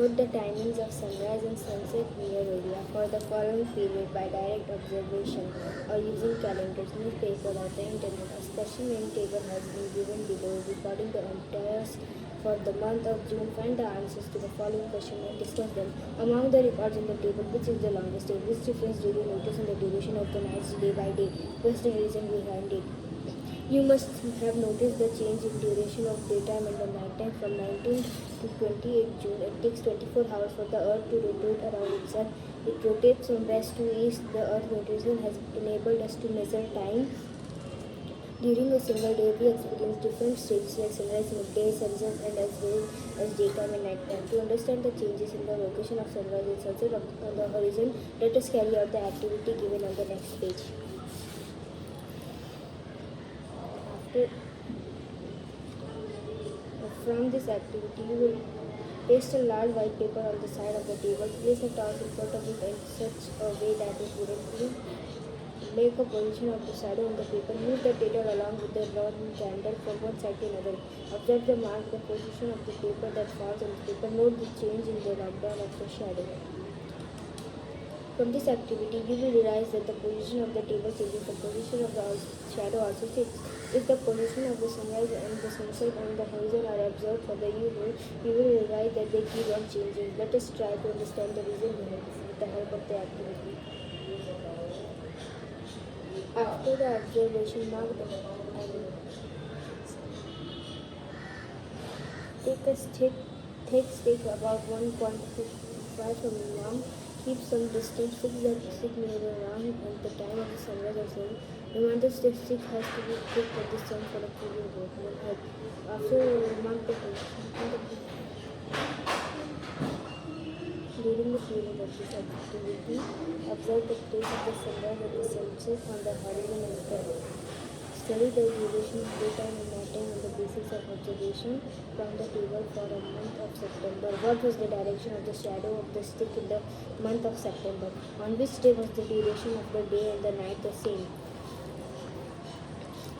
Note the timings of sunrise and sunset in your area for the following period by direct observation or using calendars, newspaper or the internet. A special name table has been given below recording the entire for the month of June. Find the answers to the following question and discuss them. Among the records in the table, which is the longest day? Which difference do you notice in the duration of the nights day by day? What's the reason behind it? You must have noticed the change in duration of daytime and the nighttime from 19 to 28 June. It takes 24 hours for the Earth to rotate around itself. It rotates from west to east. The Earth rotation has enabled us to measure time. During a single day, we experience different stages like sunrise, midday, sunset, and as well as daytime and nighttime. To understand the changes in the location of sunrise and sunset on the horizon, let us carry out the activity given on the next page. From this activity, you will paste a large white paper on the side of the table. Place a torch in front of it in such a way that it wouldn't make a position of the shadow on the paper. Move the data along with the rod and candle from one side to another. Observe the mark, the position of the paper that falls on the paper. Note the change in the lockdown of the shadow. From this activity, you will realize that the position of the table changes, the position of the shadow also changes. If the position of the sunrise and the sunset on the horizon are observed for the you will realize that they keep on changing. Let us try to understand the reason behind this with the help of the activity. After the observation, mark the take a thick stick about 1.5 from the arm. Keep some distance, fix the stick near the round and the time of the sunrise or sun. Remember the stick has to be fixed at the sun for a period of 1 hour. After mark the position during the period of this activity, observe the place of the sunrise and the sunset on the horizon and sky. Study the duration of daytime and nighttime on the basis of observation from the table for a month of September. What was the direction of the shadow of the stick in the month of September? On which day was the duration of the day and the night the same?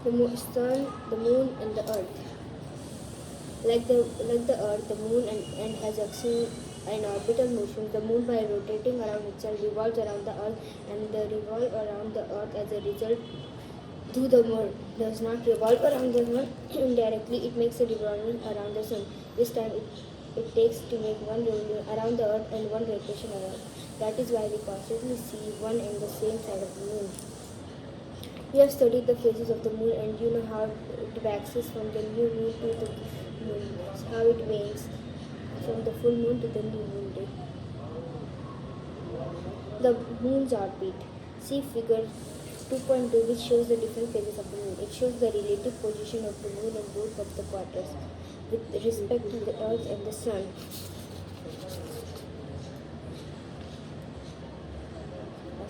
The sun, the moon, and the earth. Like the earth, the moon and has an orbital motion. The moon, by rotating around itself, revolves around the earth, and the revolve around the earth as a result. Though the moon does not revolve around the sun indirectly, it makes a revolution around the sun. This time it takes to make one revolution around the earth and one rotation around. That is why we constantly see one and the same side of the moon. You have studied the phases of the moon and you know how it waxes from the new moon to the moon, how it wanes from the full moon to the new moon day. The moon's orbit. See figure 2.2, which shows the different phases of the moon. It shows the relative position of the moon in both of the quarters with respect to the earth and the sun. A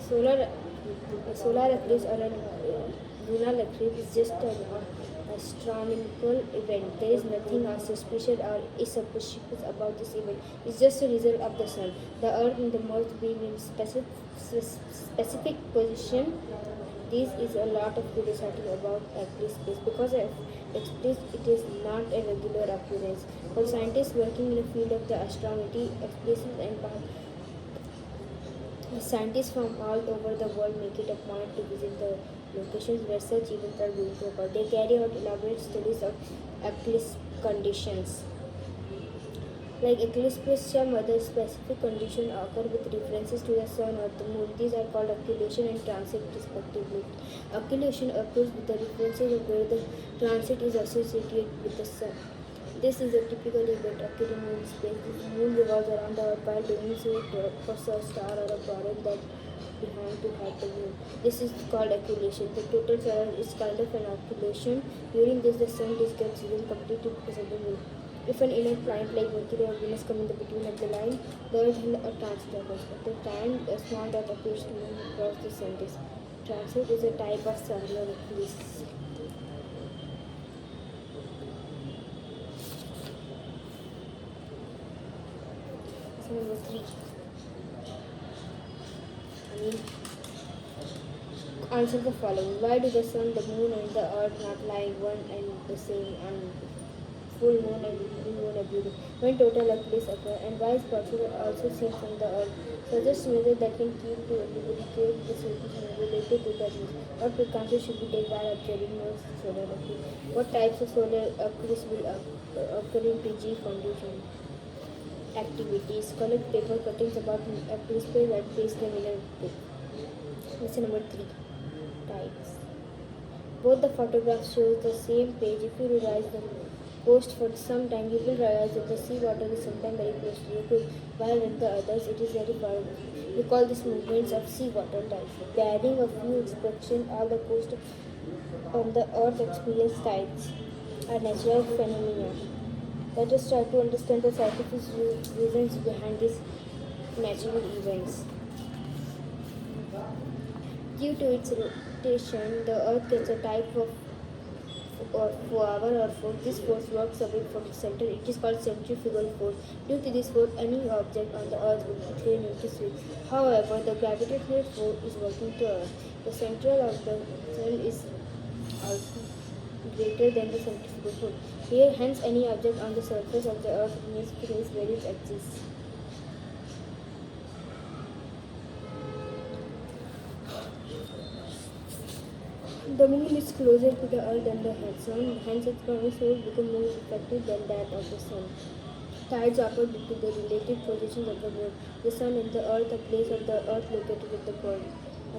solar eclipse or a lunar eclipse is just an astronomical event. There is nothing auspicious or inauspicious about this event. It's just a result of the sun. The earth and the moon being in specific position. This is a lot of curiosity about eclipses because of eclipse it is not a regular occurrence. For scientists working in the field of the astronomy, eclipses and scientists from all over the world make it a point to visit the locations where such events are going to occur. They carry out elaborate studies of eclipse conditions. Like eclipses, some other specific conditions occur with references to the sun or the moon. These are called occultation and transit respectively. Occultation occurs with the references of where the transit is associated with the sun. This is a typical event occurring in space. The moon revolves around the earth while doing so for a star or a planet that behind to hide the moon. This is called occultation. The total solar is kind of an occultation. During this, the sun disk gets hidden completely because of the moon. If an inner planet like Mercury or Venus come in the between of the line, the Earth and the transit occurs. At the time, a small dot appears to move across the sun disk. Transit is a type of solar eclipse. Number 3. Answer the following. Why do the sun, the moon, and the earth not lie one and the same on full moon and new moon every day, when total eclipse occur, and why is possible also seen from the earth. Suggest measures that can keep to educate the citizen related to the news. What precautions should be taken while observing no solar eclipse? What types of solar eclipse will occur in PG foundation? Activities. Collect paper cuttings about eclipse and paste them in a book. Lesson number 3. Tides. Both the photographs show the same page. If you realize the post for some time, you will realize that the sea water is sometimes very close to you, too, while in the others it is very far away. We call these movements of sea water tides. By adding a few expressions, all the coast on the earth experience tides are natural phenomena. Let us try to understand the scientific reasons behind these natural events. Due to its rotation, the Earth gets a type of power or force. This force works away from its center. It is called centrifugal force. Due to this force, any object on the Earth will be thrown into space. However, the gravitational force is working to Earth. The center of the Sun is also greater than the centrifugal force. Here, hence, any object on the surface of the Earth remains place where it exists. The moon is closer to the earth than the sun, hence its current source becomes more effective than that of the sun. Tides occur due to the relative positions of the moon, the sun and the earth, a place of the earth located at the pole.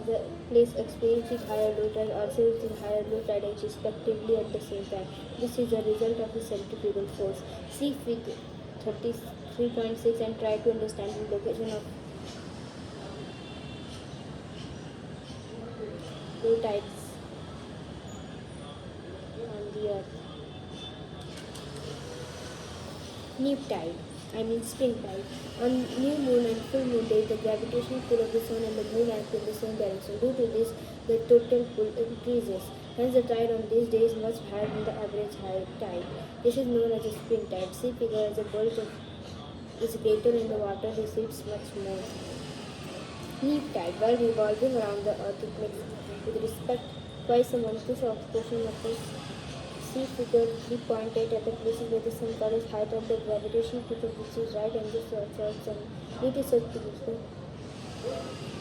The place experiencing higher low tide also reaching higher low tide respectively at the same time. This is a result of the centrifugal force. See figure 33.6 and try to understand the location of low tides on the earth. New tide, spring tide. On new moon and full moon days, the gravitational pull of the sun and the moon act in the same direction. Due to this, the total pull increases. Hence, the tide on these days is much higher than the average high tide. This is known as a spring tide. See figure as the bulge is greater and the water receives much more. Neap tide. While revolving around the earth, it makes, with respect, twice a month. This portion of this see figure 3.8 at the places where the sun covers height of the gravitational pull of which is right angle to the sun.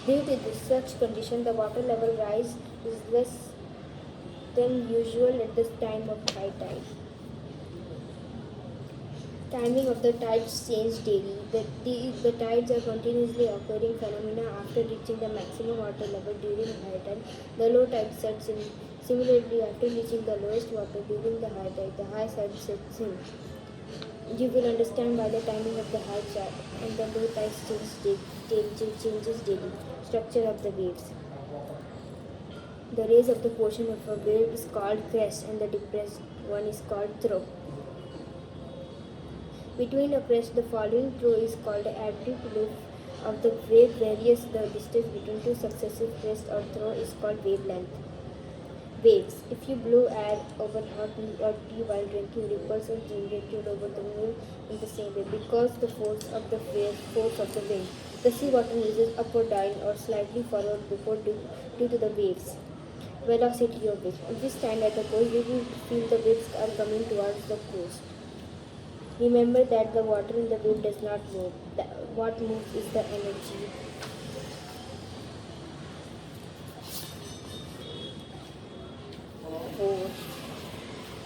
Due to such condition, the water level rise is less than usual at the time of high tide. Timing of the tides change daily. The tides are continuously occurring phenomena after reaching the maximum water level during high tide. The low tide sets in. Similarly, after reaching the lowest water during the high tide, the high tide sets in. You will understand by the timing of the high tide and the low tide changes daily. Structure of the waves. The raise of the portion of a wave is called crest and the depressed one is called throw. Between a crest, the following throw is called the amplitude of the wave varies. The distance between two successive crests or throw is called wavelength. Waves. If you blow air over hot milk or tea while drinking, ripples are generated over the milk in the same way because the force of the wind. The sea water moves up or down or slightly forward before due to the waves. Velocity of waves. If we stand at the coast, we will feel the waves are coming towards the coast. Remember that the water in the wave does not move. What moves is the energy. Force,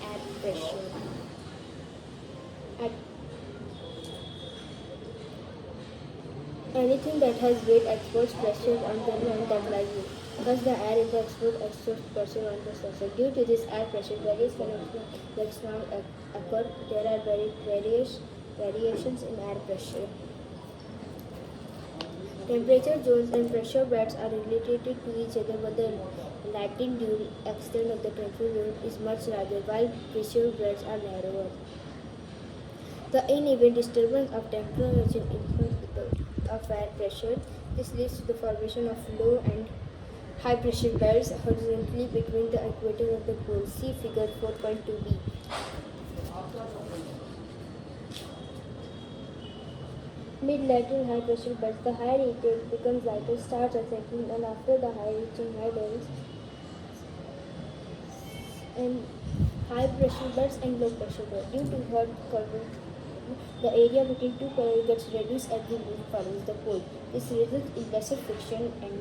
air pressure. Anything that has weight exerts pressure on the land that lies in. Thus, the air in the exerts pressure on the surface. Due to this air pressure, various phenomena like storm occur. There are variations in air pressure. Temperature zones and pressure bands are related to each other, but the latitude extent of the temperature zone is much larger, while pressure bands are narrower. The uneven disturbance of temperature influence of air pressure. This leads to the formation of low and high pressure belts horizontally between the equator of the pole. See figure 4.2b. Mid-lateral high pressure belts. The higher it becomes lighter, starts ascending, and after the high reaching high levels and High pressure belts and low pressure belts. Due to hot current, the area between two coils gets reduced as the wind follows the pole. This results in lesser friction, and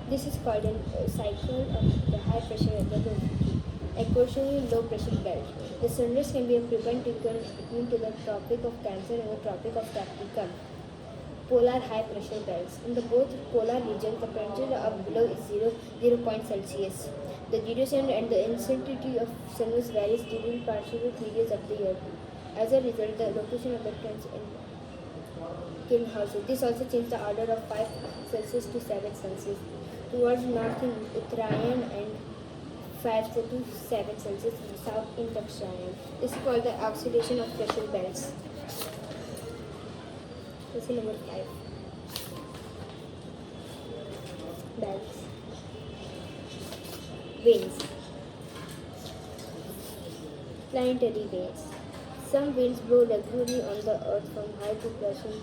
this is called a cycle of the high pressure and the low pressure. Equationally low pressure belt. The sunrise can be a preventive between to the Tropic of Cancer and the Tropic of Capricorn. Polar high pressure belts. In the both polar regions, the temperature of below is 0 point Celsius. The duration and the intensity of sunrise varies during partial periods of the year. As a result, the location of the trends in greenhouses. This also changes the order of 5 Celsius to 7 Celsius. Towards north in Uttarayan and 5 to 7 Celsius south in Dakshayan. This is called the oxidation of pressure belts. This is number 5. Belts. Winds. Planetary winds. Some winds blow regularly on the earth from high to pressure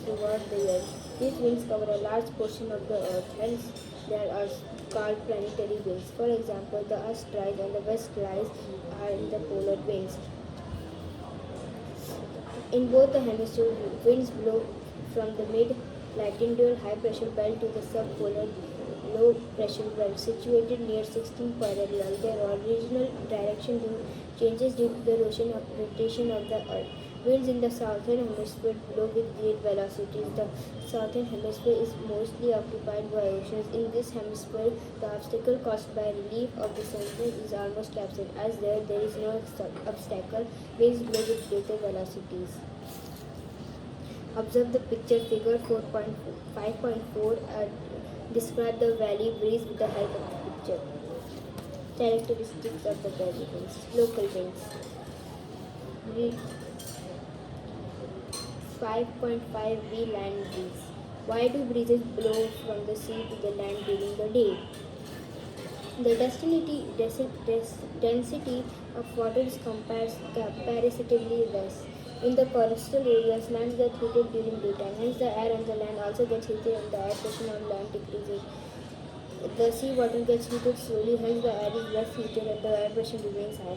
throughout the year. These winds cover a large portion of the earth, hence they are called planetary winds. For example, the earth rise and the west rise are in the polar winds. In both the hemispheres, winds blow from the mid-latitudinal high-pressure belt to the subpolar low-pressure belt situated near 16th parallel. Their original direction changes due to the rotation of the Earth. Winds in the southern hemisphere blow with great velocities. The southern hemisphere is mostly occupied by oceans. In this hemisphere, the obstacle caused by relief of the sunset is almost absent, as there is no obstacle. Winds blow with greater velocities. Observe the picture figure 4.5.4. Describe the valley breeze with the help of the picture. Characteristics of the valley winds. Local winds. Read 5.5 V land breeze. Why do breezes blow from the sea to the land during the day? The density of water is comparatively less. In the coastal areas, land gets heated during daytime, hence the air on the land also gets heated and the air pressure on land decreases. The sea water gets heated slowly, hence the air is less heated and the air pressure remains high.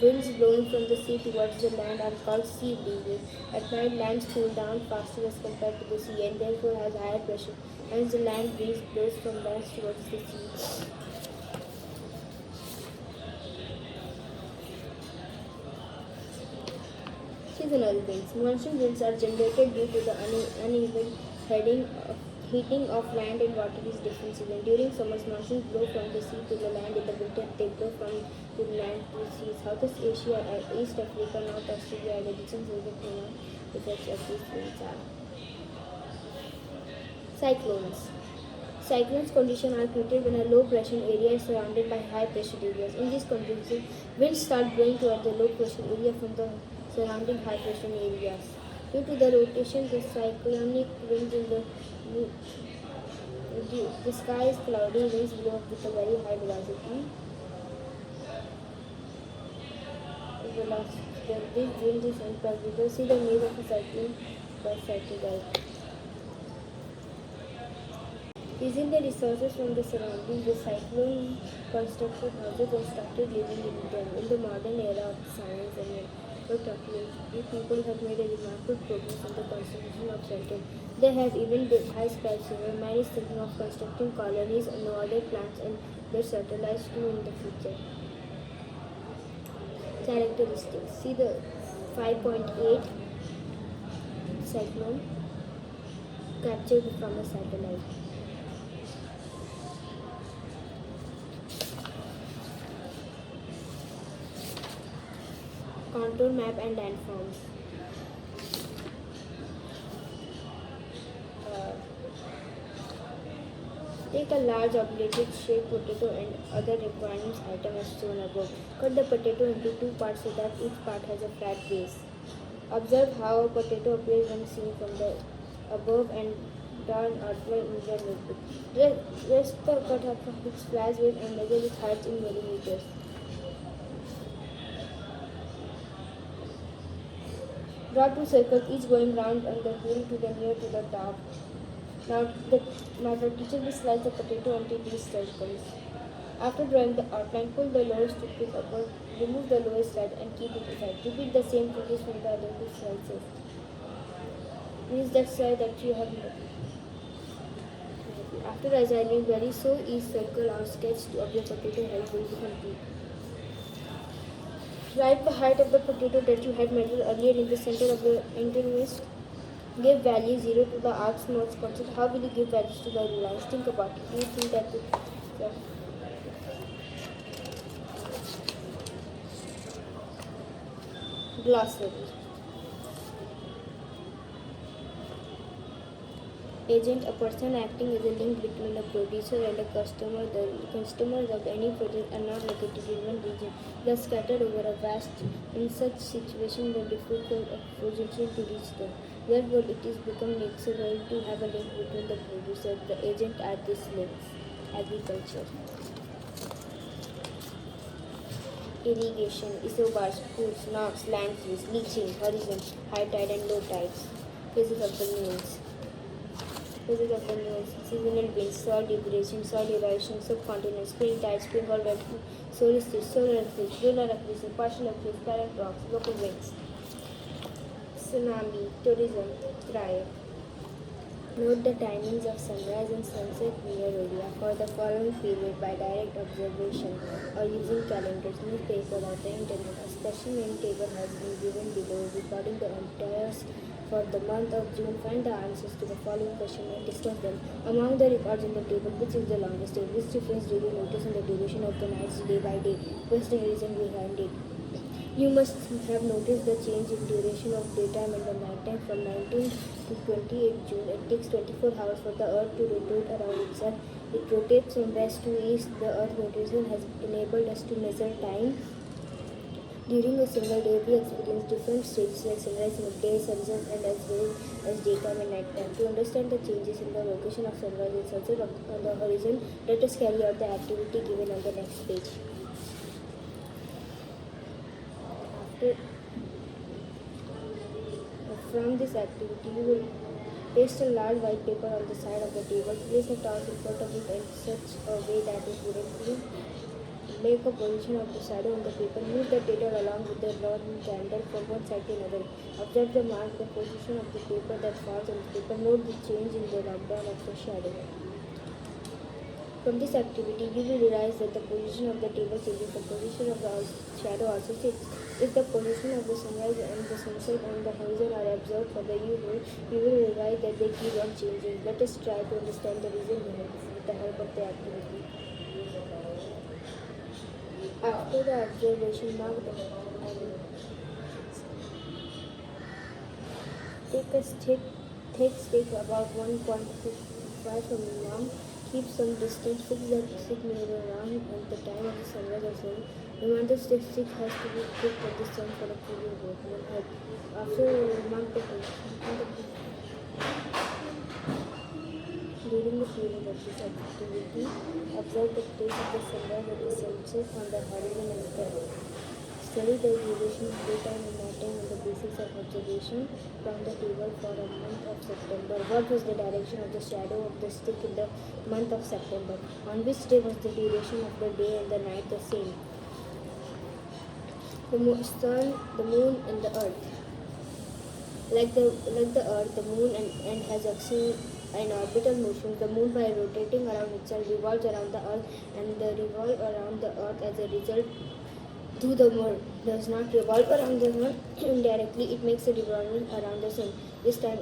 Winds blowing from the sea towards the land are called sea breezes. At night, lands cool down faster as compared to the sea and therefore has higher pressure. Hence, the land breeze blows from land towards the sea. Seasonal winds. Monsoon winds are generated due to the uneven heating of land and water is different season. During summers, monsoons blow from the sea to the land. In the winter, they blow from the land to the sea. Southeast Asia, East Africa, North Australia, and the regions of the Kenya, effects of these winds are. Cyclones. Cyclones conditions are created when a low pressure area is surrounded by high pressure areas. In these conditions, winds start blowing toward the low pressure area from the surrounding high pressure areas. Due to the rotation, the cyclonic winds in the sky is cloudy, winds blow with a very high velocity. This wind is unpredictable. See the name of a cyclone by satellite. Using the resources from the surroundings, the cyclone constructed houses and started living in them. In the modern era of science and technology, people have made a remarkable progress in the construction of shelter. They have even built high skyscrapers. Man is thinking of constructing colonies and other plants and their satellites too in the future. Characteristics. See the 5.8 cyclone captured from a satellite. Contour map and landforms. Take a large oblated shaped potato and other requirements item as shown above. Cut the potato into two parts so that each part has a flat base. Observe how a potato appears when seen from the above and draw an outline in your notebook. Rest the cut up of its flash weight and measure its height in millimeters. Draw two circles, each going round on the wheel to the near to the top. Now the teacher will slice the potato into these circles. After drawing the outline, pull the lower strip with upper Remove the lowest slide and keep it aside. Repeat the same process from the other two slices. Use that slide that you have made. After assigning value, sew each circle or sketch of your potato head will be complete. Write the height of the potato that you had measured earlier in the center of the interface. Give value 0 to the arc's most constant. How will you give values to the lines? Think about it. Do you think that glossary? Agent, a person acting as a link between a producer and a customer. The customers of any product are not located in one region. They are scattered over a vast. In such situation, the difficult of position to reach them. Therefore, it is become necessary to have a link between the producer, the agent at these links. Agriculture. Irrigation, isobars, pools, knocks, land freeze, leaching, horizon, high tide and low tides. Phases of the moons. Phases of the moons, seasonal winds, soil degradation, soil erosion, subcontinent, spring tide, spring or wet, solstice, solar eclipse, lunar eclipse, partial eclipse, parent rocks, local winds. Tsunami, tourism, prior. Note the timings of sunrise and sunset in your area for the following period by direct observation or using calendars, newspaper or the internet. A specimen table has been given below recording the entire for the month of June. Find the answers to the following question and discuss them. Among the records in the table, which is the longest day? Which difference do you notice in the duration of the nights day by day? What's the reason behind it? You must have noticed the change in duration of daytime and the nighttime from 19 to 28 June. It takes 24 hours for the Earth to rotate around itself. It rotates from west to east. The Earth rotation has enabled us to measure time. During a single day, we experience different stages like sunrise, midday, sunset, and as well as daytime and nighttime. To understand the changes in the location of sunrise and sunset on the horizon, let us carry out the activity given on the next page. From this activity, you will paste a large white paper on the side of the table. Place a torch in front of it in such a way that it wouldn't make a position of the shadow on the paper. Move the data along with the rod and candle from one side to another. Observe the mark, the position of the paper that falls on the paper. Note the change in the rub-down of the shadow. From this activity, you will realize that the position of the table changes, the position of the shadow also changes. If the position of the sunrise and the sunset and the horizon are observed for the you will realize that they keep on changing. Let us try to understand the reason behind this with the help of the activity. After the observation, mark the take a thick stick about 1.5 from the arm. Keep some distance, fix the stick near the round at the time of the sunrise or sun. Remember the stick has to be fixed at the sun for a period of 1 head. After mark the position. During the period of this activity, observe the place of the sunrise and the sunset on the horizon and sky. Study the duration of daytime and nighttime on the basis of observation from the table for a month of September. What was the direction of the shadow of the stick in the month of September? On which day was the duration of the day and the night the same? The sun, the moon, and the earth. Like the earth, the moon and has an orbital motion. The moon, by rotating around itself, revolves around the earth, and the revolve around the earth. As a result, though the moon does not revolve around the sun indirectly, it makes a revolution around the sun. This time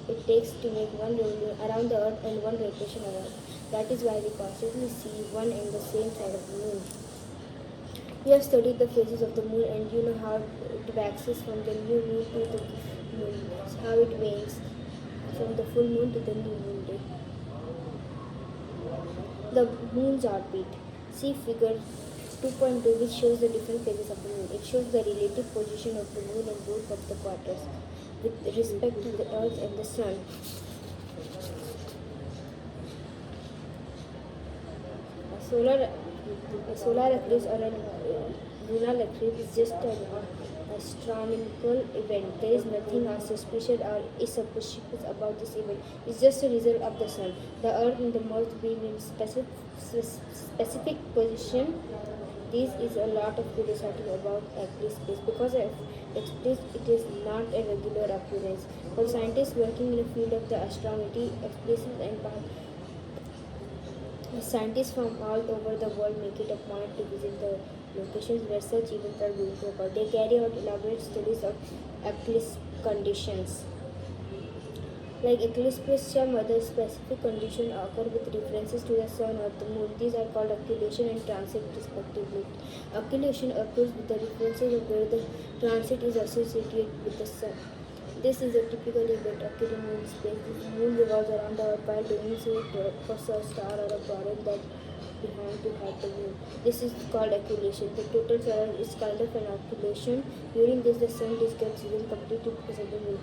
it takes to make one revolution around the earth and one rotation around. That is why we constantly see one and the same side of the moon. We have studied the phases of the moon, and you know how it waxes from the new moon to the moon, how it wanes from the full moon to the new moon day. The moon's orbit. See figure 2.2, which shows the different phases of the moon. It shows the relative position of the moon in both of the quarters with respect to the earth and the sun. A solar eclipse or a lunar eclipse is just an astronomical event. There is nothing suspicious or insuspicious about this event. It's just a result of the sun. The earth and the moon being in specific position This is a lot of curiosity about eclipse because of eclipse it is not a regular occurrence. For scientists working in the field of the astronomy, eclipses and scientists from all over the world make it a point to visit the locations where such events are going to occur. They carry out elaborate studies of eclipse conditions. Like eclipses, some other specific conditions occur with references to the sun or the moon. These are called occultation and transit respectively. Occultation occurs with the references of where the transit is associated with the sun. This is a typical event occurring in space. The moon revolves around the earth while doing so for a star or a planet that behind to hide the moon. This is called occultation. The total solar is kind of an occultation. During this, the sun disk gets hidden completely because of the moon.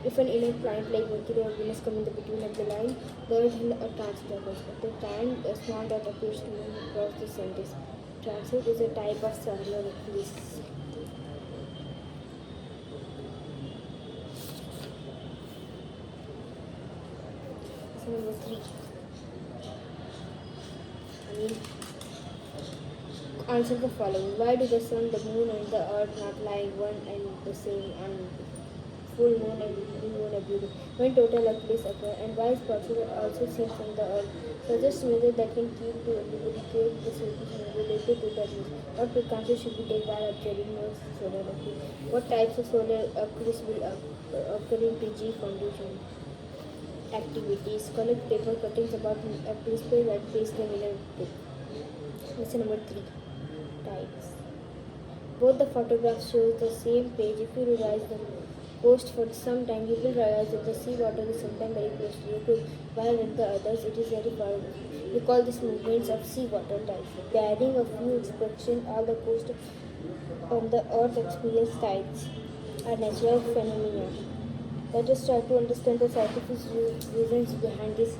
If an inner planet like Mercury or Venus come in the between of the line, the Earth will a transit occurs. At the time, a small dot appears to move across the sun disk. Transit is a type of solar eclipse. So number 3. Answer the following. Why do the sun, the moon, and the earth not lie one and the same on full moon and new moon every day? When total eclipse occur, and why is possible also seen from the earth? Suggest method that can keep to indicate the situation related to the eclipse. What precautions should be taken while observing the solar eclipse? What types of solar eclipse will occur in PG foundation? Activities. Collect paper cuttings about eclipse and paste them in a book. Lesson number 3. Tides. Both the photographs show the same page. If you revise the post for some time, you will realize that the sea water is sometimes very close to you too, while at the others it is very far away. We call these movements of sea water tides. Adding a few expressions, all the coast on the earth experience tides are natural phenomena. Let us try to understand the scientific reasons behind these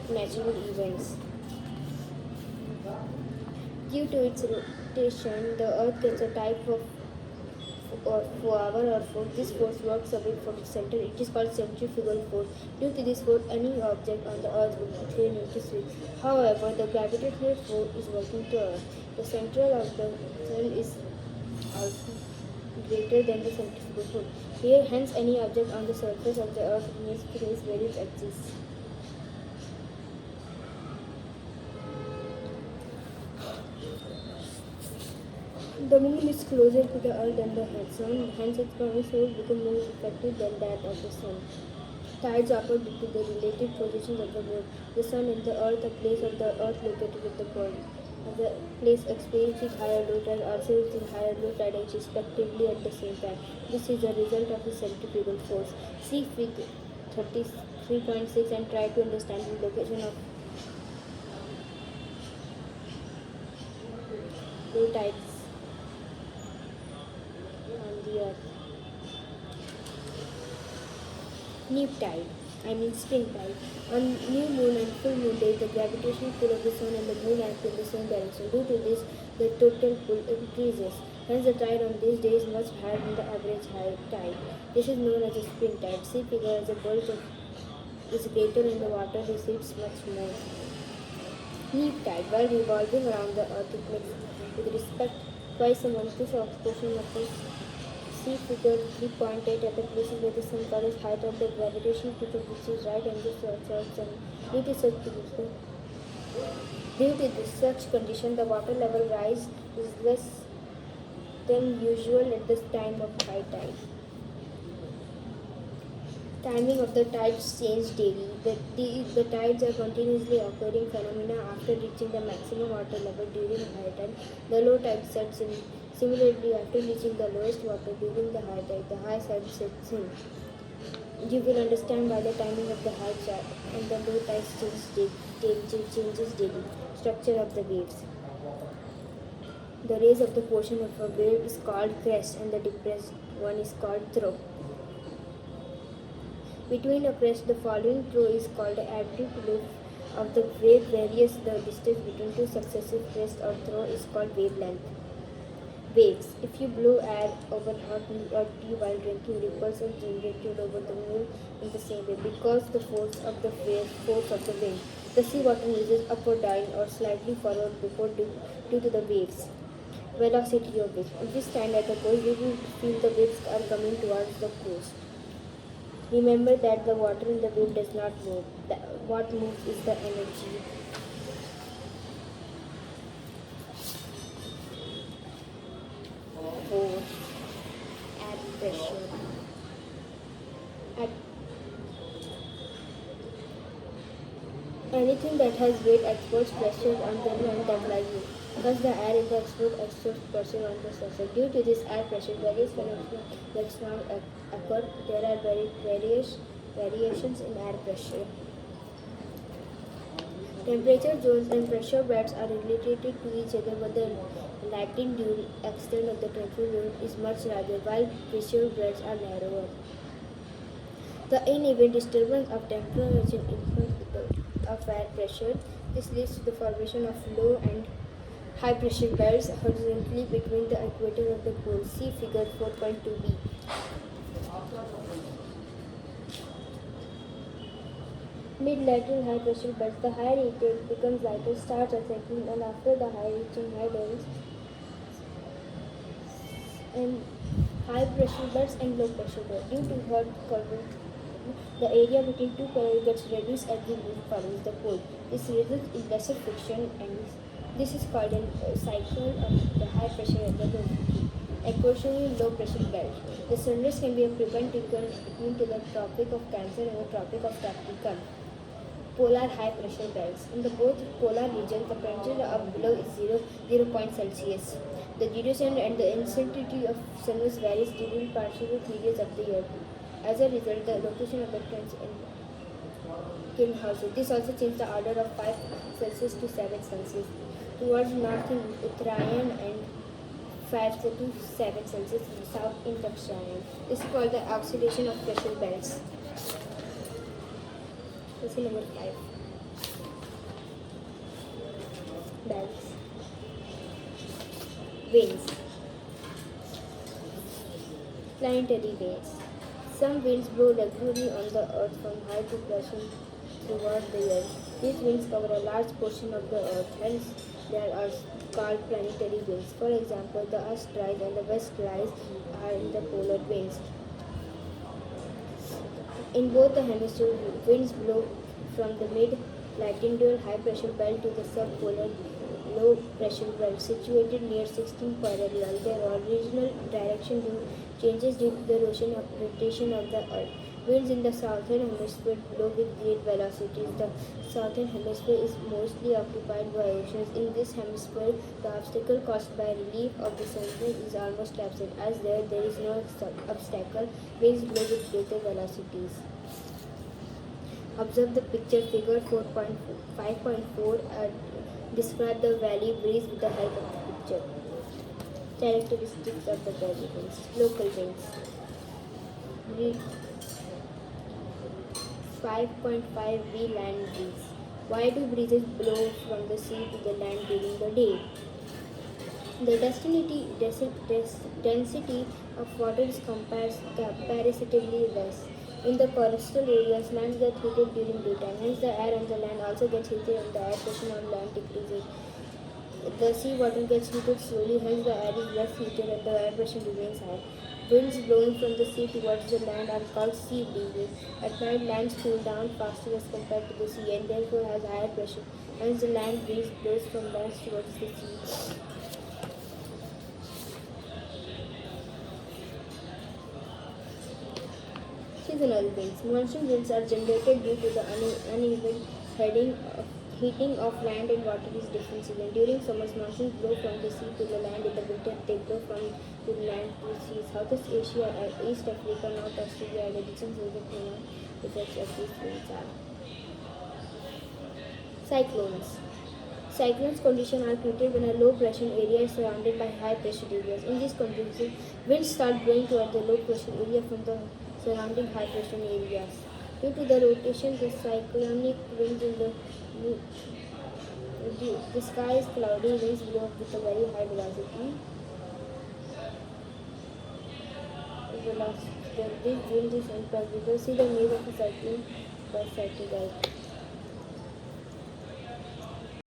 natural events. Due to its rotation, the Earth gets a type of power or force. This force works away from the center. It is called centrifugal force. Due to this force, any object on the Earth will be thrown into space. However, the gravitational force is working to Earth. The center of the sun is also greater than the centrifugal force. Here, hence, any object on the surface of the Earth remains place where it exists. The moon is closer to the earth than the sun, hence its gravity will become more effective than that of the sun. Tides occur due to the relative positions of the moon, the sun, and the earth, a place of the earth located at the point of the place experiencing higher low tide or experiencing higher low tide respectively at the same time. This is a result of the centrifugal force. See Fig 33.6 and try to understand the location of low tides on the earth. Neap tide, spring tide. On new moon and full moon days, the gravitational pull of the sun and the moon act in the same direction. Due to this, the total pull increases. Hence, the tide on these days is much higher than the average high tide. This is known as a spring tide. See figure as a bulge is greater in the water recedes much more. Neap tide. While revolving around the earth, it makes with respect twice a month. This portion occurs. See figure 3.8 at the places where the sun covers height of the gravitational pull of which is right angle to Earth's sun. Due to this such condition, the water level rise is less than usual at the time of high tide. Timing of the tides change daily. The tides are continuously occurring phenomena after reaching the maximum water level during high tide. The low tide sets in. Similarly, after reaching the lowest water during the high tide, the high tide sets in. You will understand by the timing of the high tide and the low tide changes daily. Structure of the waves. The raise of the portion of a wave is called crest and the depressed one is called throw. Between a crest, the following throw is called the amplitude of the wave varies. The distance between two successive crests or throw is called wavelength. Waves. If you blow air over hot tea while drinking, ripples are generated over the moon in the same way because the force of the wind. The sea water moves up or down or slightly forward before due to the waves. Velocity of waves. If we stand at the coast, we will feel the waves are coming towards the coast. Remember that the water in the wave does not move. What moves is the energy. Force, air pressure. At anything that has weight exerts pressure on the land that lies in. Thus, the air in the exerts pressure on the surface. Due to this air pressure, various phenomena that now occur. There are variations in air pressure. Temperature zones and pressure bands are related to each other, but the latitude extent of the temperature zone is much larger, while pressure bands are narrower. The uneven disturbance of temperature influence of air pressure. This leads to the formation of low and high pressure belts horizontally between the equator of the pole. See figure 4.2b. Mid-lateral high pressure belts. The higher it becomes lighter, starts ascending, and after the high reaching high levels, and high pressure belts and low pressure belts. Due to hot current, the area between two poles gets reduced as the wind follows the pole. This results in lesser friction, and this is called a cycle of the high pressure and the low pressure. Equatorial low pressure belt. The sunrise can be a perpendicular between to the Tropic of Cancer and the Tropic of Capricorn. Polar high pressure belts. In the both polar regions, the temperature of below is 0 point Celsius. The duration and the intensity of sunrise varies during partial periods of the year. As a result, the location of the trends can also. This also changes the order of 5 Celsius to 7 Celsius. Towards north in Uttarayan and 5 to 7 Celsius in south in Dakshayan. This is called the oscillation of pressure belts. This is number 5. Belts. Winds. Planetary winds. Some winds blow regularly on the earth from high to pressure toward the earth. These winds cover a large portion of the earth, hence they are called planetary winds. For example, the east-rise and the west-rise are in the polar winds. In both the hemispheres, winds blow from the mid-latitudinal high-pressure belt to the subpolar low-pressure belt situated near 16 parallel. Their original direction changes due to the rotation of the earth. Winds in the southern hemisphere blow with great velocities. The southern hemisphere is mostly occupied by oceans. In this hemisphere, the obstacle caused by relief of the sunset is almost absent. As there is no obstacle, winds blow with greater velocities. Observe the picture figure 5.4. Describe the valley breeze with the help of the picture. Characteristics of the valley winds. Local winds. 5.5 land breeze. Why do breezes blow from the sea to the land during the day? The density of water is comparatively less. In the coastal areas, land gets heated during daytime, hence the air on the land also gets heated and the air pressure on land decreases. The sea water gets heated slowly, hence the air is less heated and the air pressure remains high. Winds blowing from the sea towards the land are called sea breezes. At night, lands cool down faster as compared to the sea and therefore has higher pressure. Hence, the land breeze blows from land towards the sea. Seasonal winds. Monsoon winds are generated due to the uneven heating of land and water is different season. During summers, monsoons blow from the sea to the land. In the winter, they blow from the land to the sea. Southeast Asia, East Africa, North Australia, and the regions of the Canada effects of these winds are. Cyclones. Cyclones conditions are created when a low pressure area is surrounded by high pressure areas. In these conditions, winds start blowing toward the low pressure area from the surrounding high pressure areas. Due to the rotation, the cyclonic winds in the sky is cloudy, winds blow with a very high velocity. This wind is unpredictable. See the name of the cyclone by satellite.